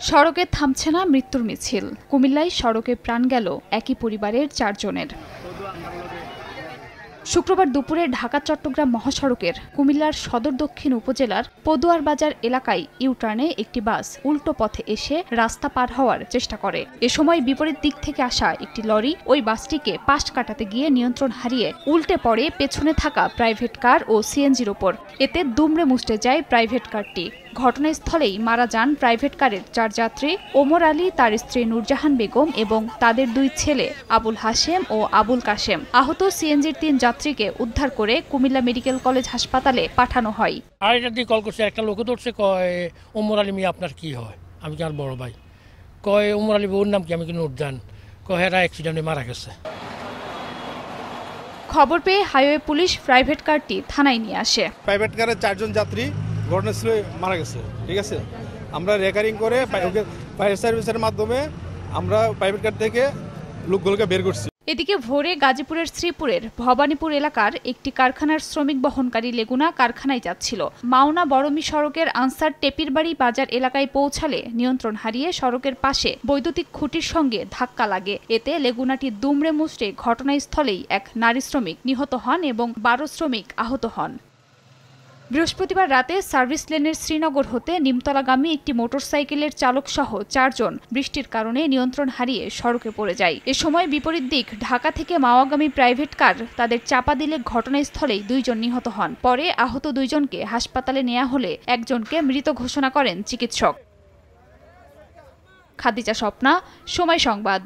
সড়কে থামছে না মৃত্যুর মিছিল। কুমিল্লায় সড়কে প্রাণ গেল একই পরিবারের ৪ জনের। শুক্রবার দুপুরে ঢাকা-চট্টগ্রাম মহাসড়কের কুমিল্লার সদর দক্ষিণ উপজেলার পদুয়ার বাজার এলাকায় ইউটার্নে একটি বাস উল্টো পথে এসে রাস্তা পার হওয়ার চেষ্টা করে। এ সময় বিপরীত দিক থেকে আসা একটি লরি ওই বাসটিকে পাশ কাটাতে গিয়ে নিয়ন্ত্রণ হারিয়ে উল্টে পড়ে পেছনে থাকা প্রাইভেট কার ও সিএনজির ওপর। এতে দুমড়ে মুচড়ে যায় প্রাইভেট কারটি। ঘটনাস্থলেই মারা যান প্রাইভেট কারের ৪ যাত্রী ওমর আলী, তার স্ত্রী নূরজাহান বেগম এবং তাদের ২ ছেলে আবুল হাশেম ও আবুল কাশেম। আহত সিএনজির ৩ যাত্রীকে উদ্ধার করে কুমিল্লা মেডিকেল কলেজ হাসপাতালে পাঠানো হয়। আরেকটা দিয়ে কল করছে, একটা লোক ধরছে, কয় ওমর আলী মিয়া আপনার কি হয়? আমি কি আর বড় ভাই? কয় ওমর আলী ওর নাম কি? আমি কি নূরজাহান? কয় এরা অ্যাক্সিডেন্টে মারা গেছে। খবর পেয়ে হাইওয়ে পুলিশ প্রাইভেট কারটি থানায় নিয়ে আসে। প্রাইভেট কারের ৪ জন যাত্রী ঘটনাস্থলে মারা গেছে। ঠিক আছে, আমরা রেকারিং করে ফায়ার সার্ভিসের মাধ্যমে আমরা প্রাইভেট কার থেকে লোকগুলোকে বের করছি। এদিকে ভোরে গাজীপুরের শ্রীপুরের ভবানীপুর এলাকার একটি কারখানার শ্রমিক বহনকারী লেগুনা কারখানায় যাচ্ছিল। মাওনা বড়মি সড়কের আনসার টেপিরবাড়ি বাজার এলাকায় পৌঁছালে নিয়ন্ত্রণ হারিয়ে সড়কের পাশে বৈদ্যুতিক খুঁটির সঙ্গে ধাক্কা লাগে। এতে লেগুনাটি দুমড়ে মুচড়ে ঘটনাস্থলেই এক নারী শ্রমিক নিহত হন এবং ১২ শ্রমিক আহত হন। বৃহস্পতিবার রাতে সার্ভিস লেনের শ্রীনগর হতে নিমতলাগামী একটি মোটরসাইকেলের চালকসহ ৪ জন বৃষ্টির কারণে নিয়ন্ত্রণ হারিয়ে সড়কে পড়ে যায়। এ সময় বিপরীত দিক ঢাকা থেকে মাওয়াগামী প্রাইভেট কার তাদের চাপা দিলে ঘটনাস্থলেই ২ জন নিহত হন। পরে আহত ২ জনকে হাসপাতালে নেওয়া হলে একজনকে মৃত ঘোষণা করেন চিকিৎসক। খাদিজা স্বপ্না, সময় সংবাদ।